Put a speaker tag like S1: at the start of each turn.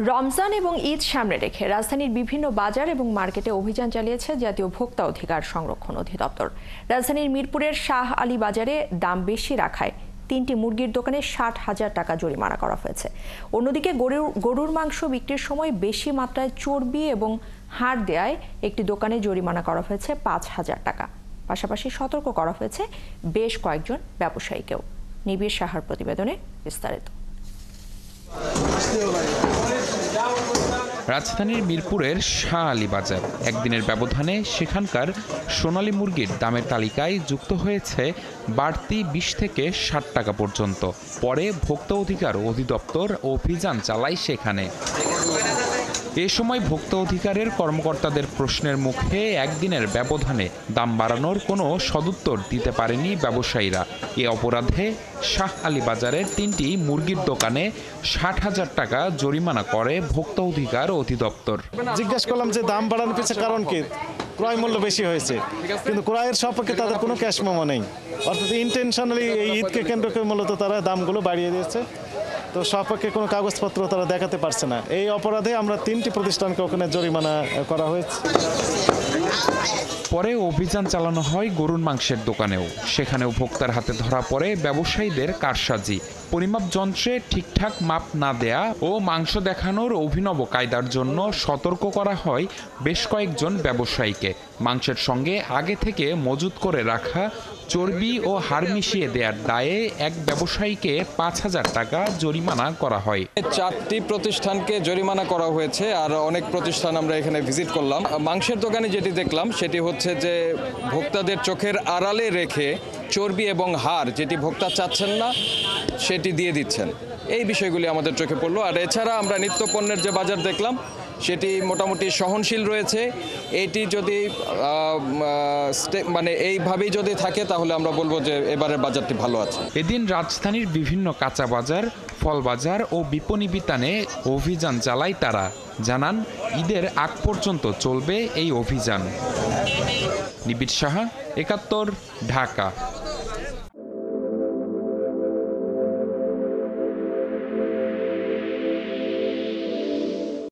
S1: রমজান এবং ঈদ সামনে রেখে রাজধানীর বিভিন্ন বাজার এবং মার্কেটে অভিযান চালিয়েছে জাতীয় ভোক্তা অধিকার সংরক্ষণ অধিদপ্তর। রাজধানীর মিরপুরের শাহ আলী বাজারে দাম বেশি রাখায় 3টি মুরগির দোকানে 60,000 টাকা জরিমানা করা হয়েছে। অন্যদিকে গরুর মাংস বিক্রির সময় বেশি মাত্রায় চর্বি এবং হাড় দেয়ায় একটি দোকানে জরিমানা করা হয়েছে 5,000 টাকা। পাশাপাশি সতর্ক করা হয়েছে বেশ কয়েকজন ব্যবসায়ীকেও। নিবিড় সাহার প্রতিবেদনে বিস্তারিত।
S2: রাজধানীর মিরপুরের শাহ আলী বাজার একদিনের ব্যবধানে সেখানকার সোনালী মুরগির দামের তালিকায় যুক্ত হয়েছে বাড়তি 20 থেকে 60 টাকা পর্যন্ত। পরে ভোক্তা অধিকার অধিদপ্তর অভিযান চালায় সেখানে। এ সময় ভোক্তা অধিকারের কর্মকর্তাদের প্রশ্নের মুখে একদিনের ব্যবধানে দাম বাড়ানোর কোনো সদুত্তর দিতে পারেনি ব্যবসায়ীরা। এ অপরাধে শাহ আলী বাজারের 3টি মুরগির দোকানে 60,000 টাকা জরিমানা করে ভোক্তা অধিকার অধিদপ্তর।
S3: জিজ্ঞেস করলাম যে দাম বাড়ানোর পিছনে কারণ কি, ক্রয় মূল্য বেশি হয়েছে, কিন্তু ক্রয়ের সপক্ষে তাদের কোনো ক্যাশ মেমো নেই। অর্থাৎ ইন্টেনশনালি এই ঈদকে কেন্দ্র করে মূলত তারা দামগুলো বাড়িয়ে দিয়েছে। তো সপক্ষে কোনো কাগজপত্র তারা দেখাতে পারছে না। এই অপরাধে আমরা 3টি প্রতিষ্ঠানকে ওখানে জরিমানা করা হয়েছে।
S2: পরে অভিযান চালানো হয় গরুর মাংসের দোকানেও। সেখানেও ভোক্তার হাতে ধরা পড়ে ব্যবসায়ীদের কারসাজি। পরিমাপ যন্ত্রে ঠিকঠাক মাপ না দেয়া ও মাংস দেখানোর অভিনব কায়দার জন্য সতর্ক করা হয় বেশ কয়েকজন ব্যবসায়ীকে। মাংসের সঙ্গে আগে থেকে মজুত করে রাখা চর্বি ও হাড় মিশিয়ে দেওয়ার দায়ে এক ব্যবসায়ীকে 5,000 টাকা জরিমানা করা হয়।
S4: 4টি প্রতিষ্ঠানকে জরিমানা করা হয়েছে, আর অনেক প্রতিষ্ঠান আমরা এখানে ভিজিট করলাম। মাংসের দোকানে যেটি দেখলাম সেটি হচ্ছে যে ভোক্তাদের চোখের আড়ালে রেখে চর্বি এবং হাড় যেটি ভোক্তা চাচ্ছেন না সেটি দিয়ে দিচ্ছেন। এই বিষয়গুলি আমাদের চোখে পড়লো। আর এছাড়া আমরা নিত্য পণ্যের যে বাজার দেখলাম সেটি মোটামুটি সহনশীল রয়েছে। এটি যদি মানে এইভাবেই যদি থাকে তাহলে আমরা বলবো যে এবারের বাজারটি ভালো আছে।
S2: এদিন রাজধানীর বিভিন্ন কাঁচা বাজার, ফল বাজার ও বিপণী বিতানে অভিযান চালায় তারা। জানান ঈদের আগ পর্যন্ত চলবে এই অভিযান। নিবিড় সাহা, 71, ঢাকা।